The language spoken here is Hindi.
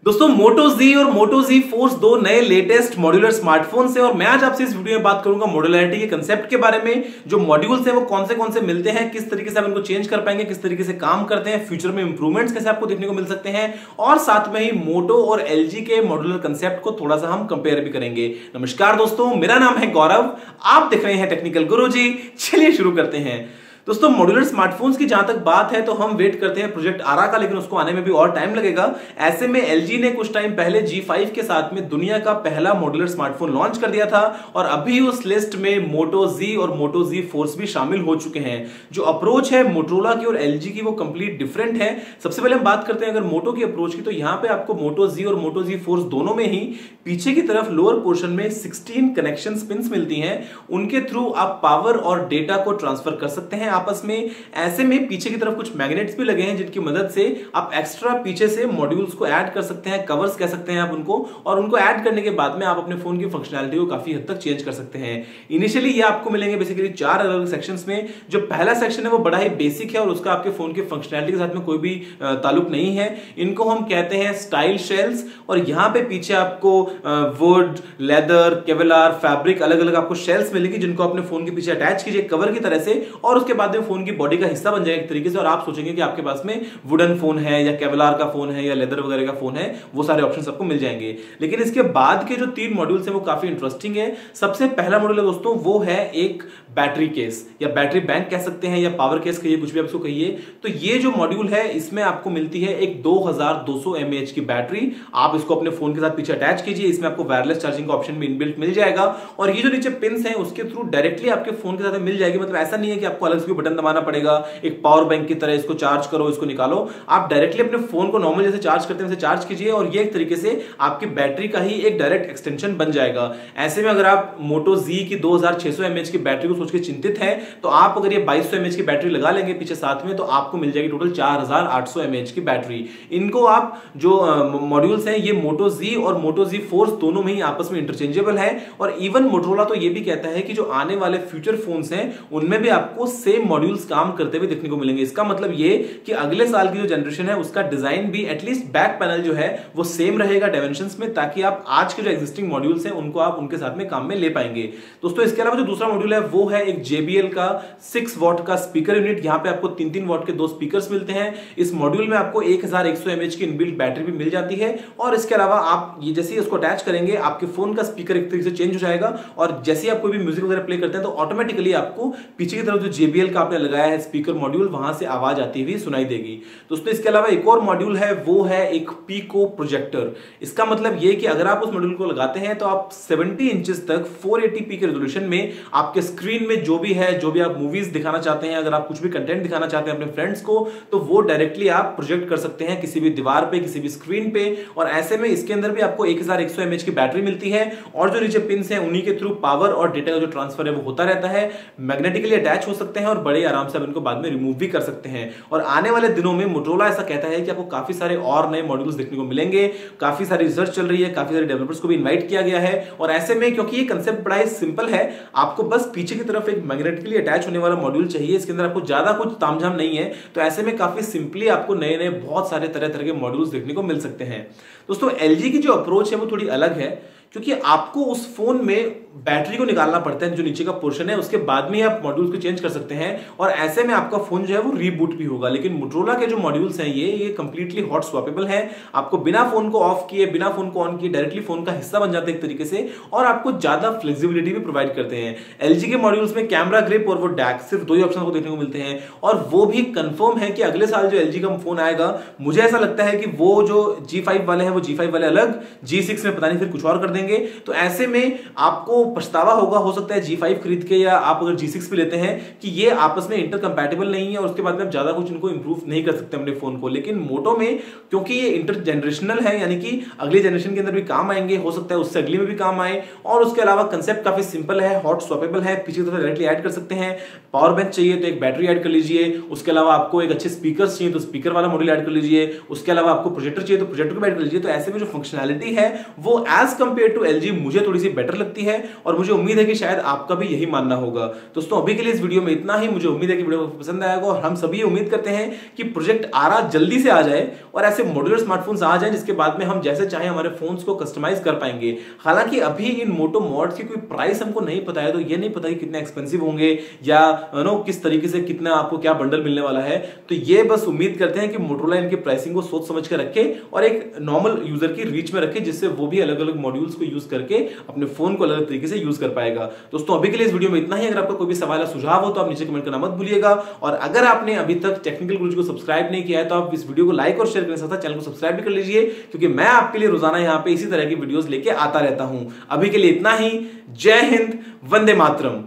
दोस्तों मोटो Z और मोटो Z फोर्स दो नए लेटेस्ट मॉड्यूलर स्मार्टफोन्स हैं और मैं आज आपसे इस वीडियो में बात करूंगा मॉड्यूलरिटी के कंसेप्ट के बारे में। जो मॉड्यूल्स हैं वो कौन से मिलते हैं, किस तरीके से आप इनको चेंज कर पाएंगे, किस तरीके से काम करते हैं, फ्यूचर में इंप्रूवमेंट्स कैसे आपको देखने को मिल सकते हैं और साथ में ही मोटो और LG के मॉड्यूलर कंसेप्ट को थोड़ा सा हम कंपेयर भी करेंगे। नमस्कार दोस्तों, मेरा नाम है गौरव, आप देख रहे हैं टेक्निकल गुरुजी। चलिए शुरू करते हैं। दोस्तों मॉड्यूलर स्मार्टफोन्स की जहां तक बात है तो हम वेट करते हैं प्रोजेक्ट आरा का, लेकिन उसको आने में भी और टाइम लगेगा। ऐसे में LG ने कुछ टाइम पहले G5 के साथ में दुनिया का पहला मॉड्यूलर स्मार्टफोन लॉन्च कर दिया था और अभी उस लिस्ट में मोटो Z और मोटो Z फोर्स भी शामिल हो चुके हैं। जो अप्रोच है मोटोरोला की और LG की वो कंप्लीट डिफरेंट है। सबसे पहले हम बात करते हैं अगर मोटो की अप्रोच की, तो यहां पे आपको मोटो Z और मोटो Z फोर्स दोनों में ही पीछे की तरफ लोअर पोर्शन में 16 कनेक्शन पिन्स मिलती हैं। उनके थ्रू आप पावर और डेटा को ट्रांसफर कर सकते हैं आपस में। ऐसे में पीछे की तरफ कुछ मैग्नेट्स भी लगे हैं जिनकी मदद से आप एक्स्ट्रा पीछे से मॉड्यूल्स को ऐड कर सकते हैं, कवर्स कह सकते हैं आप उनको, और उनको ऐड करने के बाद में आप अपने फोन की फंक्शनैलिटी को काफी हद तक चेंज कर सकते हैं। इनिशियली ये आपको मिलेंगे बेसिकली 4 अलग अलग सेक्शंस में। जो पहला सेक्शन है वो बड़ा ही बेसिक है और उसका आपके फोन की फंक्शनैलिटी के साथ में कोई भी ताल्लुक नहीं है। इनको हम कहते हैं स्टाइल शेल्स और यहां पे पीछे आपको वुड, लेदर, केवलार, फैब्रिक अलग अलग आपको शेल्स मिलेंगी जिनको अपने फोन के पीछे अटैच कीजिए कवर की तरह से और उसके बाद में फोन की बॉडी का हिस्सा बन जाएगा एक तरीके से। और आप सोचेंगे कि आपके पास में वुडन फोन है या केवलार का फोन है या लेदर वगैरह का फोन है, वो सारे ऑप्शंस आपको मिल जाएंगे। लेकिन इसके बाद के जो 3 मॉड्यूल्स हैं वो काफी इंटरेस्टिंग है। सबसे पहला मॉड्यूल है दोस्तों वो है एक बैटरी केस या बैटरी बैंक कह सकते हैं या पावर केस कहिए, कुछ भी आप इसको कहिए। तो ये जो मॉड्यूल है इसमें आपको मिलती है एक 2200 mAh की बैटरी। आप इसको अपने फोन के साथ पीछे अटैच कीजिए। इसमें आपको वायरलेस चार्जिंग का ऑप्शन भी इनबिल्ट मिल जाएगा और ये जो नीचे पिन्स हैं उसके थ्रू डायरेक्टली आपके फोन के साथ मिल जाएगी। मतलब ऐसा नहीं है कि आपको अलग से बटन दबाना पड़ेगा, एक पावर बैंक की तरह इसको चार्ज करो, इसको निकालो। आप डायरेक्टली अपने फोन को नॉर्मल जैसे चार्ज करते हैं वैसे चार्ज कीजिए और ये एक तरीके से आपकी बैटरी का ही एक डायरेक्ट एक्सटेंशन बन जाएगा। ऐसे में अगर आप मोटो Z की 2600 mAh की बैटरी को सोच के चिंतित हैं तो आप अगर ये 2200 mAh की बैटरी लगा लेंगे पीछे साथ में तो आपको मिल जाएगी टोटल 4800 mAh की बैटरी। इनको आप जो मॉड्यूल्स हैं ये मोटो Z और मोटो Z फोर्स दोनों में ही आपस में इंटरचेंजेबल है और इवन मोटोरोला तो ये भी कहता है कि जो आने वाले फ्यूचर फोन्स हैं उनमें भी आपको सेम मॉड्यूल्स काम करते हुए देखने को मिलेंगे। इसका मतलब ये कि अगले साल की जो जनरेशन है उसका डिजाइन भी एटलीस्ट बैक पैनल जो है वो सेम रहेगा डायमेंशंस में, ताकि आप आज के जो एग्जिस्टिंग मॉड्यूल्स हैं उनको आप उनके साथ में काम में ले पाएंगे। दोस्तों इसके अलावा जो दूसरा मॉड्यूल है वो है एक JBL का 6 वॉट का स्पीकर यूनिट। यहां पे आपको 3-3 वॉट के 2 स्पीकर्स मिलते हैं। इस मॉड्यूल में आपको 1100 mAh की इनबिल्ट बैटरी भी मिल जाती है और इसके अलावा आप ये जैसे ही इसको अटैच करेंगे आपके फोन का स्पीकर एक तरीके से चेंज हो जाएगा और जैसे ही आप कोई भी म्यूजिक वगैरह प्ले करते हैं तो ऑटोमेटिकली आपको पीछे की तरफ जो JBL का आपने लगाया है स्पीकर मॉड्यूल वहां से आवाज आती हुई सुनाई देगी। दोस्तों इसके अलावा एक और मॉड्यूल है वो है एक पीको प्रोजेक्टर। इसका मतलब ये कि अगर आप उस मॉड्यूल को लगाते हैं तो आप 70 इंचेस तक 480p के रेजोल्यूशन में आपके स्क्रीन में जो भी है, जो भी आप मूवीज दिखाना चाहते हैं, अगर आप कुछ भी कंटेंट दिखाना चाहते हैं अपने फ्रेंड्स को तो वो डायरेक्टली आप प्रोजेक्ट कर सकते हैं किसी भी दीवार पे, किसी भी स्क्रीन पे। और ऐसे में इसके अंदर भी आपको 1100 mAh की बैटरी मिलती है और जो नीचे पिन्स हैं उन्हीं के थ्रू पावर और डेटा का जो ट्रांसफर है वो होता रहता है। मैग्नेटिकली अटैच हो सकते हैं और बड़े आराम से आप इनको बाद में रिमूव भी कर सकते हैं। और आने वाले दिनों में मोटोरोला ऐसा कहता है कि आपको काफी सारे और नए मॉड्यूल्स देखने को मिलेंगे। काफी सारी रिसर्च चल रही है, काफी सारे डेवलपर्स को भी इनवाइट किया गया है और ऐसे में क्योंकि ये कंसेप्ट बड़ा ही सिंपल है, आपको बस पीछे की तरफ एक मैग्नेटिकली अटैच होने वाला मॉड्यूल चाहिए। इसके अंदर आपको ज्यादा कुछ तामझाम नहीं है, तो ऐसे में काफी सिंपली आपको नए नए बहुत सारे तरह तरह के मॉड्यूल्स देखने को मिल सकते हैं। दोस्तों LG की जो अप्रोच है वो थोड़ी अलग है क्योंकि आपको उस फोन में बैटरी को निकालना पड़ता है जो नीचे का पोर्शन है, उसके बाद में आप मॉड्यूल्स को चेंज कर सकते हैं और ऐसे में आपका फोन जो है वो रीबूट भी होगा। लेकिन मोटोरोला के जो मॉड्यूल्स हैं ये कंप्लीटली हॉट स्वैपेबल है। आपको बिना फोन को ऑफ किए, बिना फोन को ऑन किए डायरेक्टली फोन का हिस्सा बन जाते हैं एक तरीके से और आपको ज्यादा फ्लेक्सिबिलिटी भी प्रोवाइड करते हैं। LG के मॉड्यूल्स में कैमरा ग्रिप और वो डैक सिर्फ 2 ही ऑप्शन को देखने को मिलते हैं और वो भी कंफर्म है कि अगले साल जो LG का फोन आएगा मुझे ऐसा लगता है कि वो जो G5 वाले हैं वो G5 वाले अलग, G6 में पता नहीं फिर कुछ और कर देंगे। तो ऐसे में आपको पछतावा होगा, हो सकता है G5 खरीद के या आप अगर G6 पे लेते हैं कि ये आपस में इंटर कंपैटिबल नहीं है और उसके बाद में आप ज्यादा कुछ इनको इंप्रूव नहीं कर सकते अपने फोन को। लेकिन मोटो में क्योंकि ये इंटर जनरेशनल है यानी कि अगली जनरेशन के अंदर भी काम आएंगे, हो सकता है उससे अगली में भी काम आए और उसके अलावा कंसेप्ट काफी सिंपल है, हॉट स्वैपेबल है, पीछे की तरफ डायरेक्टली ऐड कर सकते हैं। पावर बैंक चाहिए तो एक बैटरी ऐड कर लीजिए, उसके अलावा आपको एक अच्छे स्पीकर चाहिए तो स्पीकर वाला मॉड्यूल ऐड कर लीजिए, उसके अलावा आपको प्रोजेक्टर चाहिए तो प्रोजेक्टर को ऐड कर लीजिए। तो ऐसे में जो फंक्शनैलिटी है वो as compare compare to LG मुझे थोड़ी सी बेटर लगती है और मुझे उम्मीद है कि शायद आपका भी यही मानना होगा। दोस्तों अभी के लिए इस वीडियो में इतना ही। मुझे उम्मीद है कि वीडियो पसंद आएगा और हम सभी उम्मीद करते हैं कि प्रोजेक्ट आरा जल्दी से आ जाए और ऐसे मॉड्यूलर स्मार्टफोन्स आ जाए जिसके बाद में हम जैसे चाहे हमारे फोन्स को कस्टमाइज कर पाएंगे। हालांकि अभी इन मोटो मॉड्स की कोई प्राइस हमको नहीं पता है, तो ये नहीं पता कि कितने एक्सपेंसिव होंगे या किस तरीके से कितना आपको क्या बंडल मिलने वाला है। तो ये बस उम्मीद करते हैं कि मोटोरोला इनकी प्राइसिंग को सोच समझ के रखे और एक नॉर्मल यूजर की रीच में रखे, जिससे वो भी अलग अलग मॉड्यूल्स को यूज करके अपने फोन को अलग तरीके से यूज कर पाएगा। दोस्तों अभी के लिए इस वीडियो में इतना ही। अगर आपका कोई भी सवाल या सुझाव हो तो आप नीचे कमेंट करना मत भूलिएगा और अगर आपने अभी तक टेक्निकल गुरुजी को सब्सक्राइब नहीं किया है तो आप इस वीडियो को लाइक और शेयर करने के साथ चैनल को सब्सक्राइब भी कर लीजिए, क्योंकि मैं आपके लिए रोजाना यहाँ पे इसी तरह की वीडियोस लेके आता रहता हूं। अभी के लिए इतना ही। जय हिंद, वंदे मातरम।